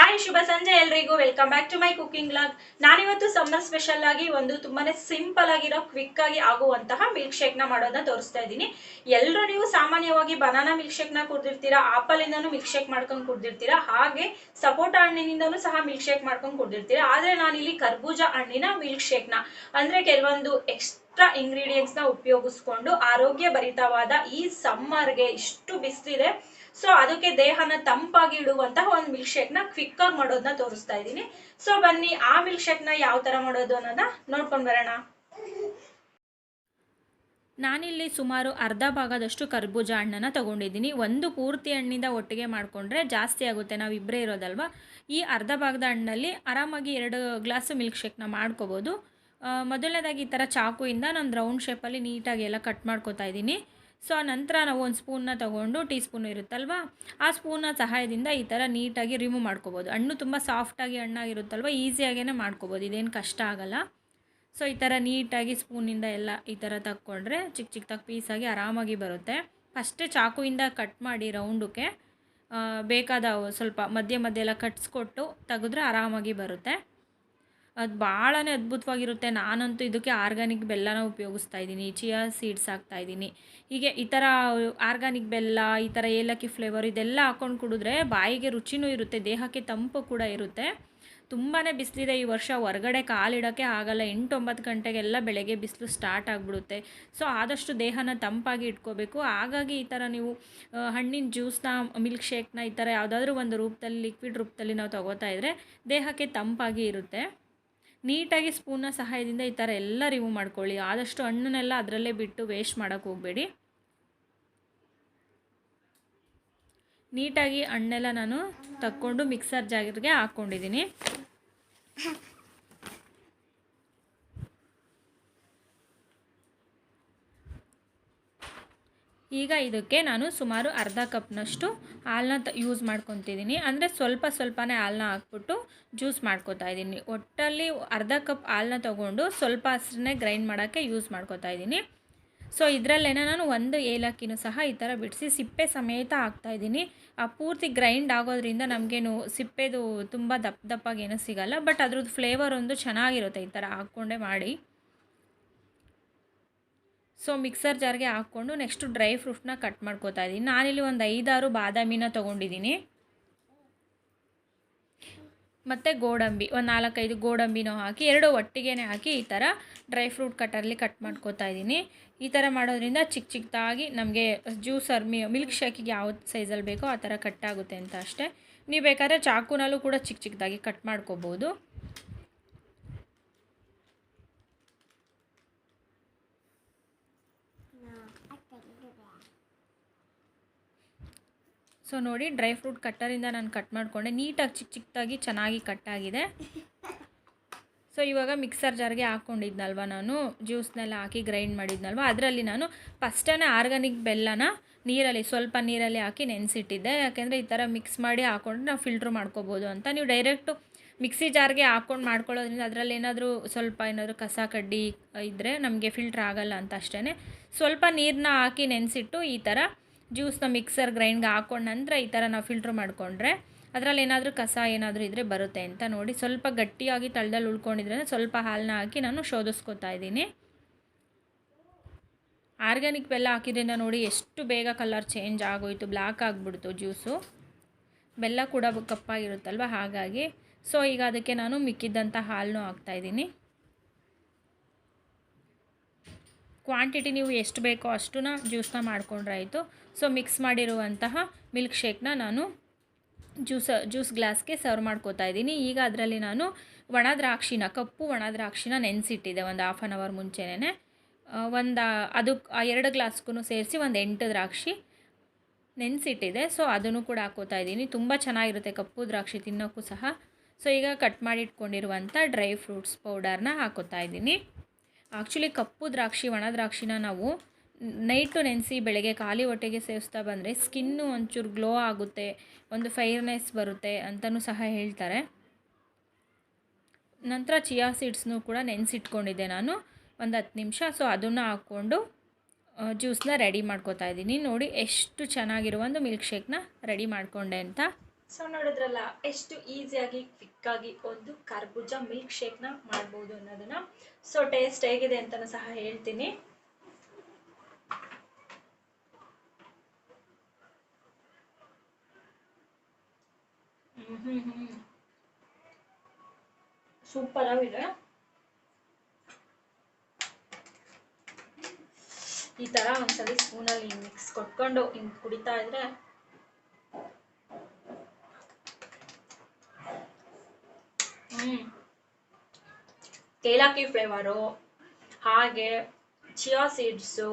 Hi, ಶುಭ ಸಂಜೆ ಎಲ್ರಿಗೂ. Welcome back to my cooking vlog. ನಾನಿವತ್ತು ಸಮ್ಮರ್ ಸ್ಪೆಷಲ್ ಆಗಿ ಒಂದು ತುಂಬಾನೇ ಸಿಂಪಲ್ ಆಗಿರೋ ಕ್ವಿಕ್ ಆಗಿ ಆಗುವಂತಹ ಮಿಲ್ಕ್ ಶೇಕ್ ನ ಮಾಡೋದನ್ನ ತೋರಿಸ್ತಾ ಇದ್ದೀನಿ. ಎಲ್ಲರೂ ನೀವು ಸಾಮಾನ್ಯವಾಗಿ ಬನಾನಾ ಮಿಲ್ಕ್ ಶೇಕ್ ನ ಕುಡ್ದಿರ್ತೀರಾ, ಆಪಲ್ ಇಂದನೂ ಮಿಲ್ಕ್ ಶೇಕ್ ಮಾಡ್ಕೊಂಡು ಕುಡ್ದಿರ್ತೀರಾ, ಹಾಗೆ ಸಪೋಟ ಹಣ್ಣಿನಿಂದನೂ ಸಹ ಮಿಲ್ಕ್ ಶೇಕ್ ಮಾಡ್ಕೊಂಡು ಕುಡ್ದಿರ್ತೀರಾ. ಆದ್ರೆ ನಾನಿಲ್ಲಿ ಕರ್ಬೂಜ ಹಣ್ಣಿನ ಮಿಲ್ಕ್ ಶೇಕ್ ನ ಅಂದ್ರೆ ಕೆಲವೊಂದು ಎಕ್ಸ್ಟ್ರಾ ಇಂಗ್ರೀಡಿಯೆಂಟ್ಸ್ ನ ಉಪಯೋಗಿಸ್ಕೊಂಡು ಆರೋಗ್ಯ ಭರಿತವಾದ ಈ ಸಮ್ಮರ್ಗೆ ಇಷ್ಟು ಬಿಸಿಲಿದೆ, ಸೊ ಅದಕ್ಕೆ ದೇಹನ ತಂಪಾಗಿ ಇಡುವಂತಹ ಒಂದು ಮಿಲ್ಕ್ ಶೇಕ್ ನ ಕ್ವಿಕ್ ಆಗಿ ಮಾಡೋದನ್ನ ತೋರಿಸ್ತಾ ಇದ್ದೀನಿ. ಸೊ ಬನ್ನಿ ಆ ಮಿಲ್ಕ್ ಶೇಕ್ ನ ಯಾವ ತರ ಮಾಡೋದು ಅನ್ನೋದನ್ನ ನೋಡ್ಕೊಂಡ್ ಬರೋಣ. ನಾನಿಲ್ಲಿ ಸುಮಾರು ಅರ್ಧ ಭಾಗದಷ್ಟು ಕರ್ಬೂಜ ಹಣ್ಣನ್ನು ತೊಗೊಂಡಿದ್ದೀನಿ. ಒಂದು ಪೂರ್ತಿ ಹಣ್ಣಿಂದ ಒಟ್ಟಿಗೆ ಮಾಡಿಕೊಂಡ್ರೆ ಜಾಸ್ತಿ ಆಗುತ್ತೆ, ನಾವು ಇಬ್ಬರೇ ಇರೋದಲ್ವ. ಈ ಅರ್ಧ ಭಾಗದ ಹಣ್ಣಲ್ಲಿ ಆರಾಮಾಗಿ 2 ಗ್ಲಾಸು ಮಿಲ್ಕ್ ಶೇಕ್ನ ಮಾಡ್ಕೋಬೋದು. ಮೊದಲನೇದಾಗಿ ಈ ಥರ ಚಾಕುಯಿಂದ ನಾನು ರೌಂಡ್ ಶೇಪಲ್ಲಿ ನೀಟಾಗಿ ಎಲ್ಲ ಕಟ್ ಮಾಡ್ಕೋತಾ ಇದ್ದೀನಿ. ಸೊ ನಂತರ ನಾವು ಒಂದು ಸ್ಪೂನ್ನ ತೊಗೊಂಡು, ಟೀ ಸ್ಪೂನ್ ಇರುತ್ತಲ್ವ, ಆ ಸ್ಪೂನ್ನ ಸಹಾಯದಿಂದ ಈ ಥರ ನೀಟಾಗಿ ರಿಮೂವ್ ಮಾಡ್ಕೋಬೋದು. ಹಣ್ಣು ತುಂಬ ಸಾಫ್ಟಾಗಿ ಹಣ್ಣಾಗಿರುತ್ತಲ್ವ, ಈಸಿಯಾಗೇ ಮಾಡ್ಕೋಬೋದು, ಇದೇನು ಕಷ್ಟ ಆಗೋಲ್ಲ. ಸೊ ಈ ಥರ ನೀಟಾಗಿ ಸ್ಪೂನಿಂದ ಎಲ್ಲ ಈ ಥರ ತಕ್ಕೊಂಡ್ರೆ ಚಿಕ್ಕ ಚಿಕ್ಕದಾಗಿ ಪೀಸಾಗಿ ಆರಾಮಾಗಿ ಬರುತ್ತೆ. ಫಸ್ಟೇ ಚಾಕುವಿಂದ ಕಟ್ ಮಾಡಿ ರೌಂಡಕ್ಕೆ ಬೇಕಾದ ಸ್ವಲ್ಪ ಮಧ್ಯೆ ಎಲ್ಲ ಕಟ್ಸ್ಕೊಟ್ಟು ತೆಗೆದ್ರೆ ಆರಾಮಾಗಿ ಬರುತ್ತೆ. ಅದು ಭಾಳನೇ ಅದ್ಭುತವಾಗಿರುತ್ತೆ. ನಾನಂತೂ ಇದಕ್ಕೆ ಆರ್ಗ್ಯಾನಿಕ್ ಬೆಲ್ಲನ ಉಪಯೋಗಿಸ್ತಾ ಇದ್ದೀನಿ, ಚಿಯಾ ಸೀಡ್ಸ್ ಹಾಕ್ತಾಯಿದ್ದೀನಿ. ಹೀಗೆ ಈ ಥರ ಆರ್ಗ್ಯಾನಿಕ್ ಬೆಲ್ಲ, ಈ ಥರ ಏಲಕ್ಕಿ ಫ್ಲೇವರ್ ಇದೆಲ್ಲ ಹಾಕ್ಕೊಂಡು ಕುಡಿದ್ರೆ ಬಾಯಿಗೆ ರುಚಿನೂ ಇರುತ್ತೆ, ದೇಹಕ್ಕೆ ತಂಪು ಕೂಡ ಇರುತ್ತೆ. ತುಂಬಾ ಬಿಸಿಲಿದೆ ಈ ವರ್ಷ, ಹೊರಗಡೆ ಕಾಲಿಡೋಕ್ಕೆ ಆಗಲ್ಲ. 8-9 ಗಂಟೆಗೆಲ್ಲ ಬೆಳಗ್ಗೆ ಬಿಸಿಲು ಸ್ಟಾರ್ಟ್ ಆಗಿಬಿಡುತ್ತೆ. ಸೊ ಆದಷ್ಟು ದೇಹನ ತಂಪಾಗಿ ಇಟ್ಕೋಬೇಕು. ಹಾಗಾಗಿ ಈ ಥರ ನೀವು ಹಣ್ಣಿನ ಜ್ಯೂಸ್ನ, ಮಿಲ್ಕ್ ಶೇಕ್ನ ಈ ಥರ ಯಾವುದಾದ್ರೂ ಒಂದು ರೂಪದಲ್ಲಿ, ಲಿಕ್ವಿಡ್ ರೂಪದಲ್ಲಿ ನಾವು ತೊಗೋತಾ ಇದ್ದರೆ ದೇಹಕ್ಕೆ ತಂಪಾಗಿ ಇರುತ್ತೆ. ನೀಟಾಗಿ ಸ್ಪೂನ್ನ ಸಹಾಯದಿಂದ ಈ ಥರ ಎಲ್ಲ ರಿಮೂವ್ ಮಾಡ್ಕೊಳ್ಳಿ. ಆದಷ್ಟು ಹಣ್ಣನ್ನೆಲ್ಲ ಅದರಲ್ಲೇ ಬಿಟ್ಟು ವೇಸ್ಟ್ ಮಾಡೋಕ್ಕೆ ಹೋಗಬೇಡಿ. ನೀಟಾಗಿ ಹಣ್ಣೆಲ್ಲ ನಾನು ತಕ್ಕೊಂಡು ಮಿಕ್ಸರ್ ಜಾರ್ಗೆ ಹಾಕ್ಕೊಂಡಿದ್ದೀನಿ. ಈಗ ಇದಕ್ಕೆ ನಾನು ಸುಮಾರು ಅರ್ಧ ಕಪ್ನಷ್ಟು ಹಾಲನ್ನ ಯೂಸ್ ಮಾಡ್ಕೊತಿದ್ದೀನಿ. ಅಂದರೆ ಸ್ವಲ್ಪನೇ ಹಾಲನ್ನ ಹಾಕ್ಬಿಟ್ಟು ಜ್ಯೂಸ್ ಮಾಡ್ಕೊತಾ ಇದ್ದೀನಿ. ಒಟ್ಟಲ್ಲಿ ಅರ್ಧ ಕಪ್ ಹಾಲನ್ನ ತೊಗೊಂಡು ಸ್ವಲ್ಪ ಹಸಿರನ್ನೇ ಗ್ರೈಂಡ್ ಮಾಡೋಕ್ಕೆ ಯೂಸ್ ಮಾಡ್ಕೊತಾ ಇದ್ದೀನಿ. ಸೊ ಇದರಲ್ಲೇ ನಾನು ಒಂದು ಏಲಕ್ಕಿನೂ ಸಹ ಈ ಥರ ಬಿಡಿಸಿ ಸಿಪ್ಪೆ ಸಮೇತ ಹಾಕ್ತಾಯಿದ್ದೀನಿ. ಪೂರ್ತಿ ಗ್ರೈಂಡ್ ಆಗೋದ್ರಿಂದ ನಮಗೇನು ಸಿಪ್ಪೆದು ತುಂಬ ದಪ್ಪಗೇನು ಸಿಗೋಲ್ಲ, ಬಟ್ ಅದ್ರದ್ದು ಫ್ಲೇವರ್ ಒಂದು ಚೆನ್ನಾಗಿರುತ್ತೆ ಈ ಥರ ಹಾಕ್ಕೊಂಡೇ ಮಾಡಿ. ಸೊ ಮಿಕ್ಸರ್ ಜಾರ್ಗೆ ಹಾಕ್ಕೊಂಡು ನೆಕ್ಸ್ಟು ಡ್ರೈ ಫ್ರೂಟ್ನ ಕಟ್ ಮಾಡ್ಕೋತಾ ಇದ್ದೀನಿ. ನಾನಿಲ್ಲಿ ಒಂದು 5-6 ಬಾದಾಮಿನ ತೊಗೊಂಡಿದ್ದೀನಿ, ಮತ್ತು ಗೋಡಂಬಿ ಒಂದು 4-5 ಗೋಡಂಬಿನೂ ಹಾಕಿ 2 ಒಟ್ಟಿಗೆ ಹಾಕಿ ಈ ಥರ ಡ್ರೈ ಫ್ರೂಟ್ ಕಟ್ಟರಲ್ಲಿ ಕಟ್ ಮಾಡ್ಕೋತಾ ಇದ್ದೀನಿ. ಈ ಥರ ಮಾಡೋದ್ರಿಂದ ಚಿಕ್ಕ ಚಿಕ್ಕದಾಗಿ ನಮಗೆ ಜ್ಯೂಸರ್ ಮಿಲ್ಕ್ ಶೇಕಿಗೆ ಯಾವ ಸೈಜಲ್ಲಿ ಬೇಕೋ ಆ ಥರ ಕಟ್ಟಾಗುತ್ತೆ ಅಂತ ಅಷ್ಟೇ. ನೀವು ಬೇಕಾದ್ರೆ ಚಾಕುನಲ್ಲೂ ಕೂಡ ಚಿಕ್ಕ ಚಿಕ್ಕದಾಗಿ ಕಟ್ ಮಾಡ್ಕೋಬೋದು. ಸೊ ನೋಡಿ, ಡ್ರೈ ಫ್ರೂಟ್ ಕಟ್ಟರಿಂದ ನಾನು ಕಟ್ ಮಾಡಿಕೊಂಡೆ, ನೀಟಾಗಿ ಚಿಕ್ಕ ಚಿಕ್ಕದಾಗಿ ಚೆನ್ನಾಗಿ ಕಟ್ಟಾಗಿದೆ. ಸೊ ಇವಾಗ ಮಿಕ್ಸರ್ ಜಾರ್ಗೆ ಹಾಕ್ಕೊಂಡಿದ್ನಲ್ವ, ನಾನು ಜ್ಯೂಸ್ನೆಲ್ಲ ಹಾಕಿ ಗ್ರೈಂಡ್ ಮಾಡಿದ್ನಲ್ವ, ಅದರಲ್ಲಿ ನಾನು ಫಸ್ಟೇ ಆರ್ಗ್ಯಾನಿಕ್ ಬೆಲ್ಲನ ಸ್ವಲ್ಪ ನೀರಲ್ಲಿ ಹಾಕಿ ನೆನೆಸಿಟ್ಟಿದ್ದೆ. ಯಾಕೆಂದರೆ ಈ ಥರ ಮಿಕ್ಸ್ ಮಾಡಿ ಹಾಕ್ಕೊಂಡ್ರೆ ನಾವು ಫಿಲ್ಟ್ರ್ ಮಾಡ್ಕೋಬೋದು ಅಂತ. ನೀವು ಡೈರೆಕ್ಟು ಮಿಕ್ಸಿ ಜಾರ್ಗೆ ಹಾಕ್ಕೊಂಡು ಮಾಡ್ಕೊಳ್ಳೋದ್ರಿಂದ ಅದರಲ್ಲಿ ಏನಾದರೂ ಕಸ ಕಡ್ಡಿ ಇದ್ದರೆ ನಮಗೆ ಫಿಲ್ಟ್ರ್ ಆಗೋಲ್ಲ ಅಂತ ಅಷ್ಟೇ. ಸ್ವಲ್ಪ ನೀರನ್ನ ಹಾಕಿ ನೆನೆಸಿಟ್ಟು ಈ ಥರ ಜ್ಯೂಸ್ನ ಮಿಕ್ಸರ್ ಗ್ರೈಂಡ್ಗೆ ಹಾಕ್ಕೊಂಡ ನಂತರ ಈ ಥರ ನಾವು ಫಿಲ್ಟ್ರ್ ಮಾಡಿಕೊಂಡ್ರೆ ಅದರಲ್ಲಿ ಏನಾದರೂ ಕಸ ಏನಾದರೂ ಇದ್ದರೆ ಬರುತ್ತೆ ಅಂತ. ನೋಡಿ, ಸ್ವಲ್ಪ ಗಟ್ಟಿಯಾಗಿ ತಳದಲ್ಲಿ ಉಳ್ಕೊಂಡಿದ್ರೆ ಸ್ವಲ್ಪ ಹಾಲನ್ನ ಹಾಕಿ ನಾನು ಶೋಧಿಸ್ಕೊತಾ ಇದ್ದೀನಿ. ಆರ್ಗ್ಯಾನಿಕ್ ಬೆಲ್ಲ ಹಾಕಿದ್ರಿಂದ ನೋಡಿ ಎಷ್ಟು ಬೇಗ ಕಲರ್ ಚೇಂಜ್ ಆಗೋಯಿತು, ಬ್ಲ್ಯಾಕ್ ಆಗಿಬಿಡ್ತು ಜ್ಯೂಸು. ಬೆಲ್ಲ ಕೂಡ ಕಪ್ಪಾಗಿರುತ್ತಲ್ವ, ಹಾಗಾಗಿ. ಸೊ ಈಗ ಅದಕ್ಕೆ ನಾನು ಮಿಕ್ಕಿದ್ದಂಥ ಹಾಲನ್ನು ಹಾಕ್ತಾಯಿದ್ದೀನಿ. ಕ್ವಾಂಟಿಟಿ ನೀವು ಎಷ್ಟು ಬೇಕೋ ಅಷ್ಟನ್ನ ಜ್ಯೂಸನ್ನ ಮಾಡ್ಕೊಂಡ್ರೆ ಆಯಿತು. ಸೊ ಮಿಕ್ಸ್ ಮಾಡಿರುವಂತಹ ಮಿಲ್ಕ್ ಶೇಕ್ನ ನಾನು ಜ್ಯೂಸ್ ಗ್ಲಾಸ್ಗೆ ಸರ್ವ್ ಮಾಡ್ಕೋತಾ ಇದ್ದೀನಿ. ಈಗ ಅದರಲ್ಲಿ ನಾನು ಕಪ್ಪು ಒಣ ದ್ರಾಕ್ಷಿನ ನೆನೆಸಿಟ್ಟಿದ್ದೆ ಒಂದು 1/2 ಅವರ್ ಮುಂಚೆನೇ. ಅದಕ್ಕೆ 2 ಗ್ಲಾಸ್ಗೂ ಸೇರಿಸಿ ಒಂದು 8 ದ್ರಾಕ್ಷಿ ನೆನೆಸಿಟ್ಟಿದೆ. ಸೊ ಅದನ್ನು ಕೂಡ ಹಾಕೋತಾ ಇದ್ದೀನಿ. ತುಂಬ ಚೆನ್ನಾಗಿರುತ್ತೆ ಕಪ್ಪು ದ್ರಾಕ್ಷಿ ತಿನ್ನೋಕ್ಕೂ ಸಹ. ಸೊ ಈಗ ಕಟ್ ಮಾಡಿ ಇಟ್ಕೊಂಡಿರುವಂಥ ಡ್ರೈ ಫ್ರೂಟ್ಸ್ ಪೌಡರ್ನ ಹಾಕೋತಾ ಇದ್ದೀನಿ. ಆ್ಯಕ್ಚುಲಿ ಕಪ್ಪು ದ್ರಾಕ್ಷಿ, ಒಣ ದ್ರಾಕ್ಷಿನ ನಾವು ನೈಟು ನೆನೆಸಿ ಬೆಳಗ್ಗೆ ಖಾಲಿ ಹೊಟ್ಟೆಗೆ ಸೇವಿಸ್ತಾ ಬಂದರೆ ಸ್ಕಿನ್ನು ಒಂಚೂರು ಗ್ಲೋ ಆಗುತ್ತೆ, ಒಂದು ಫೈರ್ನೆಸ್ ಬರುತ್ತೆ ಅಂತಲೂ ಸಹ ಹೇಳ್ತಾರೆ. ನಂತರ ಚಿಯಾ ಸೀಡ್ಸ್ನೂ ಕೂಡ ನೆನೆಸಿಟ್ಕೊಂಡಿದ್ದೆ ನಾನು ಒಂದು 10 ನಿಮಿಷ. ಸೊ ಅದನ್ನು ಹಾಕ್ಕೊಂಡು ಜ್ಯೂಸನ್ನ ರೆಡಿ ಮಾಡ್ಕೋತಾ ಇದ್ದೀನಿ. ನೋಡಿ ಎಷ್ಟು ಚೆನ್ನಾಗಿರೋ ಒಂದು ಮಿಲ್ಕ್ ಶೇಕ್ನ ರೆಡಿ ಮಾಡಿಕೊಂಡೆ ಅಂತ. ಸೊ ನೋಡಿದ್ರಲ್ಲ ಎಷ್ಟು ಈಸಿಯಾಗಿ ಕ್ವಿಕ್ಕಾಗಿ ಒಂದು ಕರ್ಬೂಜ ಮಿಲ್ಕ್ ಶೇಕ್ನ ಮಾಡ್ಬೋದು ಅನ್ನೋದನ್ನ. ಸೊ ಟೇಸ್ಟ್ ಹೇಗಿದೆ ಅಂತಲೂ ಸಹ ಹೇಳ್ತೀನಿ. ಸೂಪರ್ ಆಗಿದೆ. ಈ ತರ ಒಂದ್ಸಲಿ ಸ್ಪೂನಲ್ಲಿ ಮಿಕ್ಸ್ ಕೊಟ್ಕೊಂಡು ಹಿಂಗ್ ಕುಡಿತಾ ಇದ್ರೆ ಏಲಕ್ಕಿ ಫ್ಲೇವರು, ಹಾಗೆ ಚಿಯಾ ಸೀಡ್ಸು,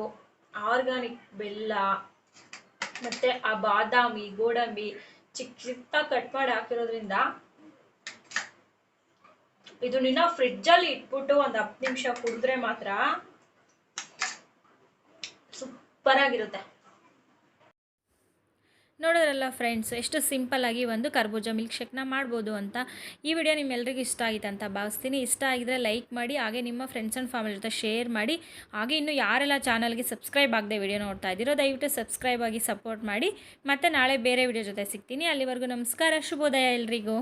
ಆರ್ಗಾನಿಕ್ ಬೆಲ್ಲ, ಮತ್ತೆ ಆ ಬಾದಾಮಿ ಗೋಡಂಬಿ ಚಿಕ್ಕ ಚಿಕ್ಕ ಕಟ್ ಮಾಡಿ ಹಾಕಿರೋದ್ರಿಂದ ಇದು ನಿನ್ನ ಫ್ರಿಡ್ಜಲ್ಲಿ ಇಟ್ಬಿಟ್ಟು ಒಂದು 10 ನಿಮಿಷ ಕುಡಿದ್ರೆ ಮಾತ್ರ ಸೂಪರ್ ಆಗಿರುತ್ತೆ. ನೋಡೋದ್ರಲ್ಲ ಫ್ರೆಂಡ್ಸ್, ಎಷ್ಟು ಸಿಂಪಲ್ಲಾಗಿ ಒಂದು ಕರ್ಬೂಜ ಮಿಲ್ಕ್ ಶೇಕ್ನ ಮಾಡ್ಬೋದು ಅಂತ. ಈ ವಿಡಿಯೋ ನಿಮ್ಮೆಲ್ಲರಿಗೂ ಇಷ್ಟ ಆಗಿದೆ ಅಂತ ಭಾವಿಸ್ತೀನಿ. ಇಷ್ಟ ಆಗಿದ್ರೆ ಲೈಕ್ ಮಾಡಿ, ಹಾಗೆ ನಿಮ್ಮ ಫ್ರೆಂಡ್ಸ್ ಆ್ಯಂಡ್ ಫ್ಯಾಮಿಲಿ ಜೊತೆ ಶೇರ್ ಮಾಡಿ. ಹಾಗೆ ಇನ್ನೂ ಯಾರೆಲ್ಲ ಚಾನಲ್ಗೆ ಸಬ್ಸ್ಕ್ರೈಬ್ ಆಗದೆ ವಿಡಿಯೋ ನೋಡ್ತಾ ಇದ್ದೀರೋ ದಯವಿಟ್ಟು ಸಬ್ಸ್ಕ್ರೈಬ್ ಆಗಿ ಸಪೋರ್ಟ್ ಮಾಡಿ. ಮತ್ತು ನಾಳೆ ಬೇರೆ ವಿಡಿಯೋ ಜೊತೆ ಸಿಗ್ತೀನಿ. ಅಲ್ಲಿವರೆಗೂ ನಮಸ್ಕಾರ, ಶುಭೋದಯ ಎಲ್ರಿಗೂ.